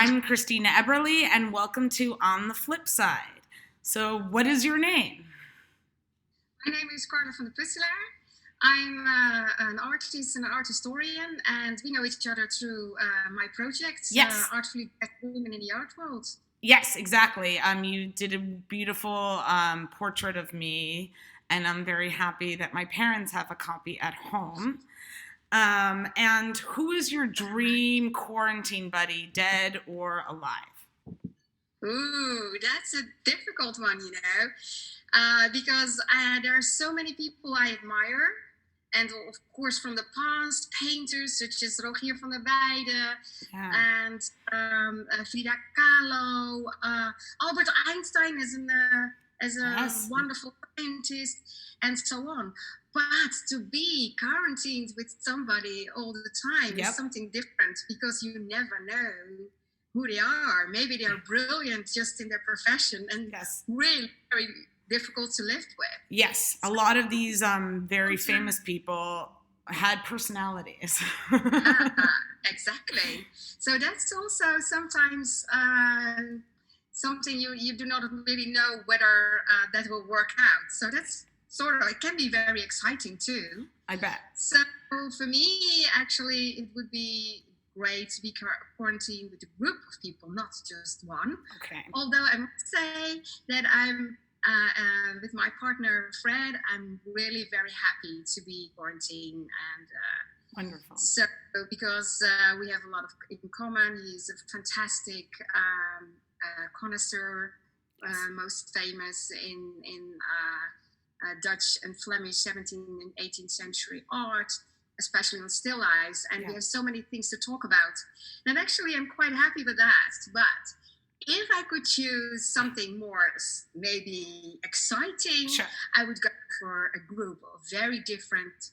I'm Christina Eberly, and welcome to On the Flip Side. So, what is your name? My name is Carla from the Puttelaar. I'm an artist and an art historian, and we know each other through my project, Yes. Artfully Black Women in the Art World. Yes, exactly. You did a beautiful portrait of me, and I'm very happy that my parents have a copy at home. And who is your dream quarantine buddy, dead or alive? Ooh, that's a difficult one, because there are so many people I admire. And of course, from the past, painters such as Rogier van der Weijden and Frida Kahlo, Albert Einstein as a wonderful scientist, and so on. But to be quarantined with somebody all the time is something different, because you never know who they are. Maybe they are brilliant just in their profession and really very difficult to live with. Yes, a lot of these very famous people had personalities. Exactly. So that's also sometimes something you do not really know whether that will work out. So that's it can be very exciting too. I bet. So for me, actually, it would be great to be quarantined with a group of people, not just one. Okay. Although I must say that I'm with my partner Fred, I'm really very happy to be quarantined, and wonderful. So because we have a lot in common. He's a fantastic connoisseur, most famous in Dutch and Flemish 17th and 18th century art, especially on still lifes, and we have so many things to talk about. And actually, I'm quite happy with that. But if I could choose something more maybe exciting, I would go for a group of very different,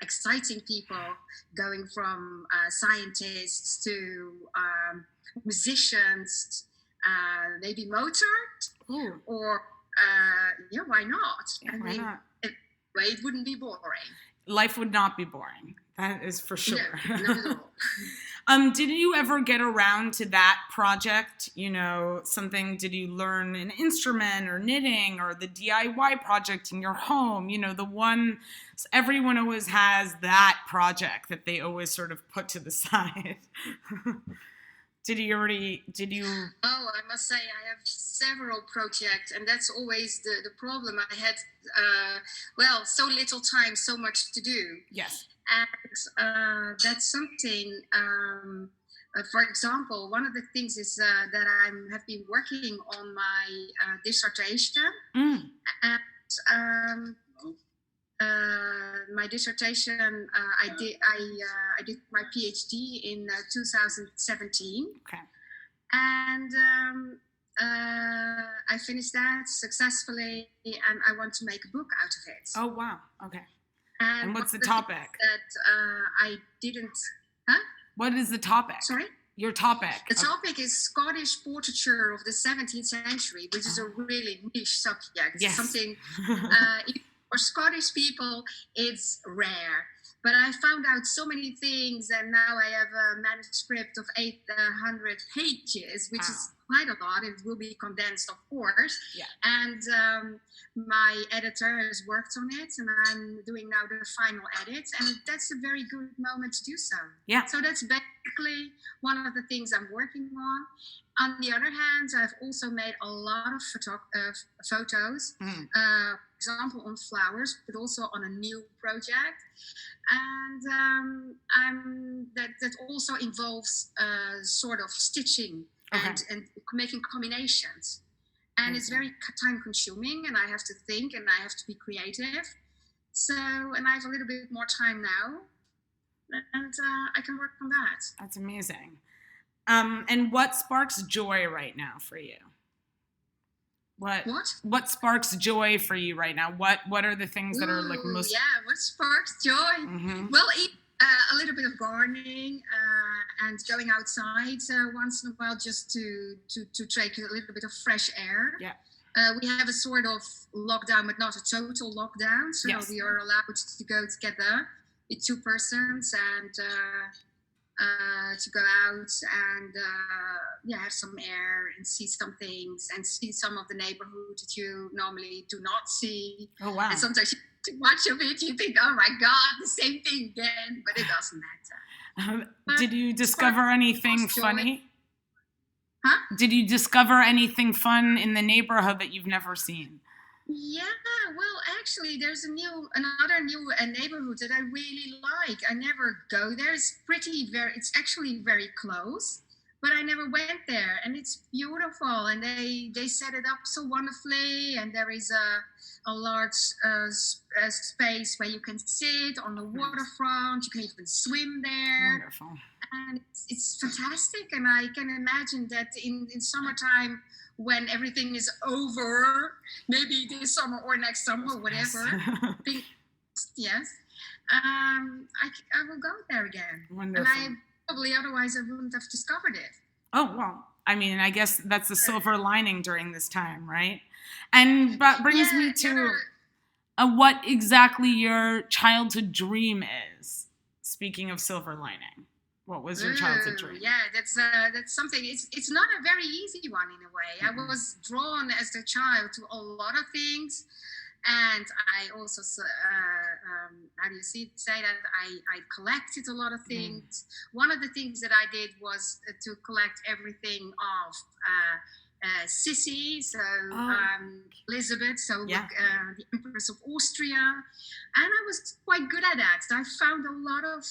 exciting people, going from scientists to musicians, maybe Mozart, or why not? Yeah, why not? It wouldn't be boring. Life would not be boring. That is for sure. No, not at all. Did you ever get around to that project? Did you learn an instrument or knitting or the DIY project in your home? The one, everyone always has that project that they always sort of put to the side. Did you? Oh, I must say I have several projects, and that's always the problem. I had, so little time, so much to do. Yes. And that's something, for example, one of the things is that I have been working on my dissertation. And my dissertation, I did my PhD in 2017. Okay. And I finished that successfully, and I want to make a book out of it. Oh, wow. Okay. And what's the topic? That I didn't... Huh? What is the topic? Sorry? Your topic. The topic is Scottish portraiture of the 17th century, which is a really niche subject. Yes. Something... for Scottish people, it's rare. But I found out so many things, and now I have a manuscript of 800 pages, which is quite a lot. It will be condensed, of course. Yeah. And my editor has worked on it, and I'm doing now the final edit. And that's a very good moment to do so. Yeah. So that's basically one of the things I'm working on. On the other hand, I've also made a lot of photos, for example, on flowers, but also on a new project. And that also involves sort of stitching and making combinations. And it's very time consuming, and I have to think, and I have to be creative. So, and I have a little bit more time now, and I can work on that. That's amazing. And what sparks joy right now for you? What sparks joy for you right now? What are the things that are like most? Yeah, what sparks joy? Mm-hmm. Well, a little bit of gardening and going outside once in a while, just to take a little bit of fresh air. Yeah. We have a sort of lockdown, but not a total lockdown. So we are allowed to go together with 2 persons and to go out and have some air and see some things and see some of the neighborhood that you normally do not see. Oh, And wow. sometimes you too much of it, you think, oh my God, the same thing again, but it doesn't matter. But Did you it's part of discover the anything joy. funny? Huh? Did you discover anything fun in the neighborhood that you've never seen? Yeah, well, actually, there's another new neighborhood that I really like. I never go there. It's actually very close, but I never went there, and it's beautiful. And they set it up so wonderfully, and there is a large space where you can sit on the Nice. waterfront. You can even swim there, Wonderful. and it's fantastic. And I can imagine that in summertime, when everything is over, maybe this summer or next summer, Yes. whatever. Yes, I will go there again. And Wonderful. I probably otherwise I wouldn't have discovered it. Oh, well, I mean, I guess that's the silver lining during this time, right? And that brings Yeah, me the to other what exactly your childhood dream is. Speaking of silver lining, what was your childhood dream? Yeah, that's something. It's not a very easy one in a way. I was drawn as a child to a lot of things, and I also how do you say that I collected a lot of things. One of the things that I did was to collect everything of Sissy, so Elizabeth, so Yeah. the Empress of Austria, and I was quite good at that. I found a lot of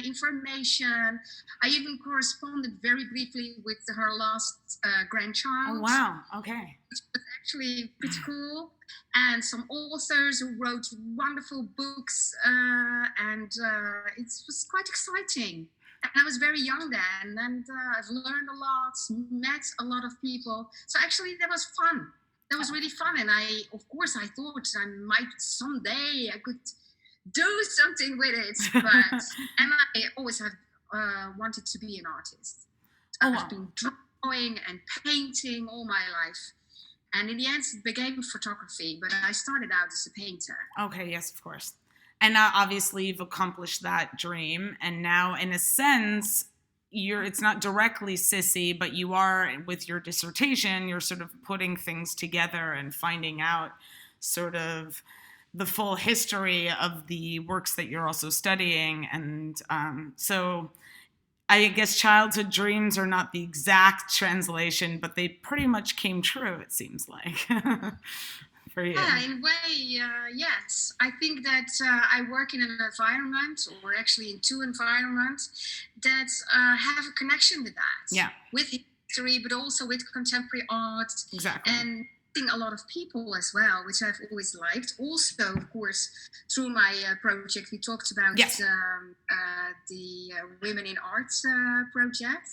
information. I even corresponded very briefly with her last grandchild. Oh, wow. Okay. Which was actually pretty cool. And some authors who wrote wonderful books, and it was quite exciting. And I was very young then, and I've learned a lot, met a lot of people. So actually, that was fun. That was really fun, and of course, I thought I might someday I could do something with it. But and I always have wanted to be an artist. Oh, I've wow. been drawing and painting all my life. And in the end, it became photography, but I started out as a painter. Okay, yes, of course. And now obviously you've accomplished that dream. And now, in a sense, it's not directly Sissy, but you are, with your dissertation, you're sort of putting things together and finding out sort of the full history of the works that you're also studying. And so I guess childhood dreams are not the exact translation, but they pretty much came true, it seems like, for you. Yeah, in a way, yes. I think that I work in an environment, or actually in two environments, that have a connection with that. Yeah. With history, but also with contemporary art. Exactly. And a lot of people as well, which I've always liked. Also, of course, through my project, we talked about the Women in Arts project,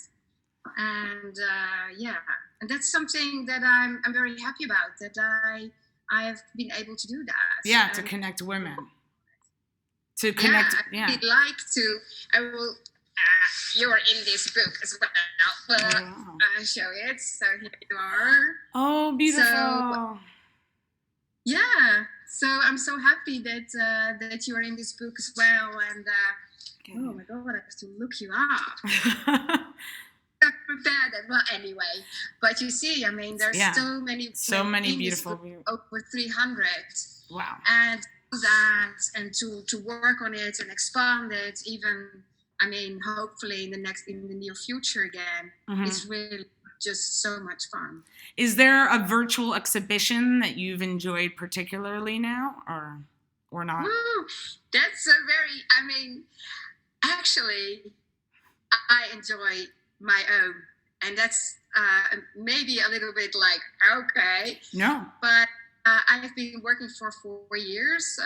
and and that's something that I'm very happy about. That I have been able to do that. Yeah, to connect women. To connect. Yeah, I'd like to. I will. You're in this book as well, but I'll show it. So here you are. Oh, beautiful. So, yeah. So I'm so happy that that you are in this book as well. And oh my God, I have to look you up. Prepared that. Well, anyway, but you see, I mean, there's so many beautiful, over 300. Wow. And that, and to work on it and expand it, even. I mean, hopefully in the near future again, it's really just so much fun. Is there a virtual exhibition that you've enjoyed particularly now, or not? Woo, that's a very. I mean, actually, I enjoy my own, and that's maybe a little bit like okay. No. But I have been working for 4 years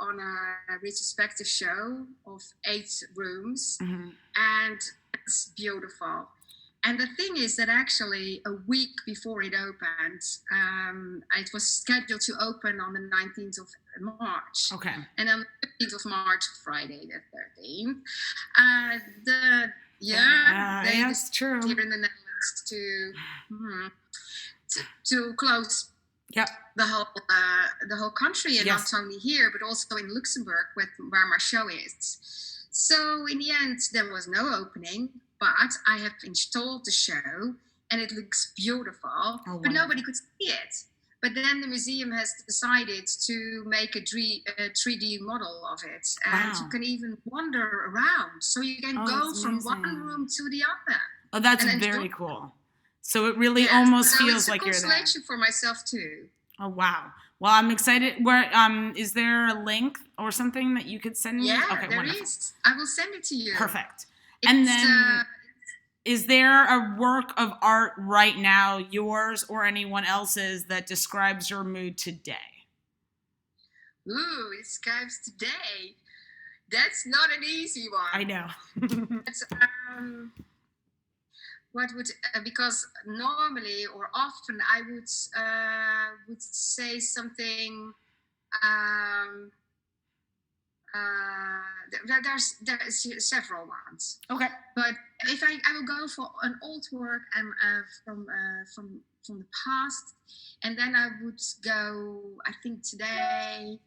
on a retrospective show of 8 rooms, and it's beautiful. And the thing is that actually a week before it opened, it was scheduled to open on the 19th of March. Okay. And on the 15th of March, Friday the 13th, that's true. Here in the Netherlands to close. Yep. The whole country, and not only here, but also in Luxembourg, where my show is. So in the end, there was no opening, but I have installed the show and it looks beautiful, Oh, but wonderful. nobody could see it. But then the museum has decided to make a 3D model of it, and you Wow. can even wander around. So you can Oh, go that's from one amazing. room to the other Oh, that's and enjoy. very cool. So it really Yes, almost so feels it's a like you're there. consolation for myself too. Oh, wow. Well, I'm excited. Where is there a link or something that you could send me? Yeah, Okay, there wonderful. is. I will send it to you. Perfect. And It's then is there a work of art right now, yours or anyone else's, that describes your mood today? ooh, it describes today. That's not an easy one. I know. It's, what would because normally or often I would say something. Um, there's several ones, Okay. but if I will go for an old work from the past, and then I would go. I think today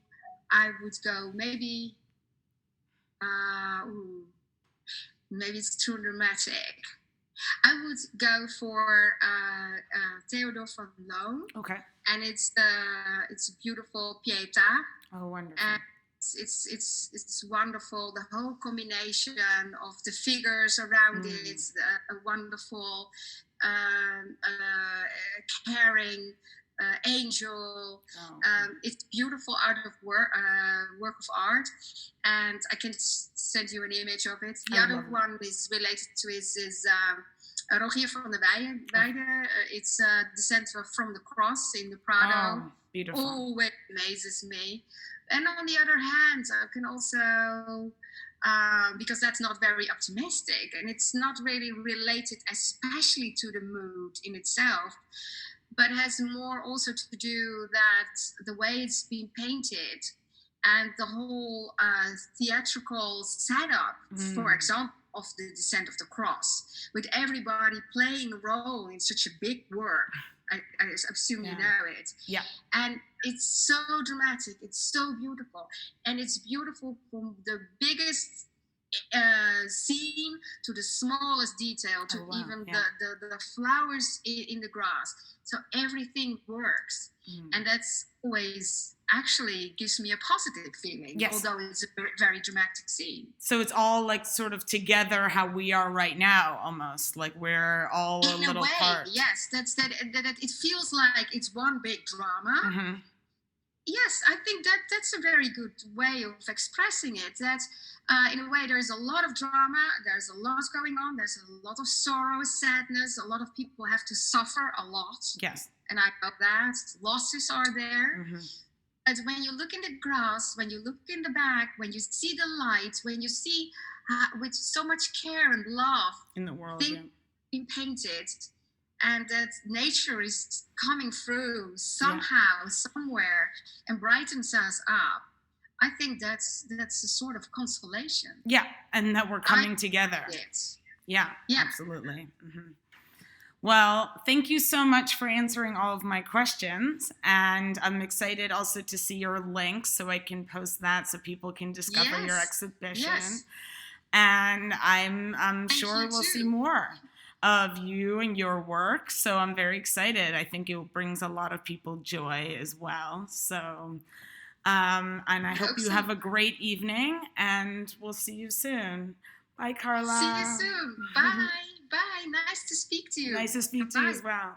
I would go maybe. Maybe it's too dramatic. I would go for Theodore van Loon. Okay. And it's a beautiful Pietà. Oh, wonderful. And it's wonderful. The whole combination of the figures around it, a wonderful, caring angel. It's beautiful out of work of art, and I can send you an image of it. The other one is related to is Rogier van der Weijden. It's Descent from the Cross in the Prado. Oh, beautiful. Always amazes me. And on the other hand, I can also, because that's not very optimistic, and it's not really related especially to the mood in itself, but has more also to do that the way it's been painted and the whole theatrical setup, for example, of the Descent of the Cross, with everybody playing a role in such a big work. I assume you know it. Yeah. And it's so dramatic. It's so beautiful. And it's beautiful from the biggest scene to the smallest detail, to even the flowers in the grass. So everything works. And that's always actually gives me a positive feeling, although it's a very dramatic scene. So it's all like sort of together how we are right now, almost like we're all in a little way, part. Yes, that it feels like it's one big drama. Yes, I think that's a very good way of expressing it. That in a way there's a lot of drama, there's a lot going on, there's a lot of sorrow, sadness, a lot of people have to suffer a lot. Yes. And I know that losses are there. But when you look in the grass, when you look in the back, when you see the lights, when you see with so much care and love in the world being painted, and that nature is coming through somehow, somewhere, and brightens us up, I think that's a sort of consolation. Yeah, and that we're coming together. Yeah, yeah, absolutely. Well, thank you so much for answering all of my questions, and I'm excited also to see your links so I can post that so people can discover your exhibition. And I'm sure we'll see more of you and your work, so I'm very excited. I think it brings a lot of people joy as well. So, and I hope you have a great evening, and we'll see you soon. Bye, Carla. See you soon. Bye. Bye. Nice to speak to you. Nice to speak to you as well.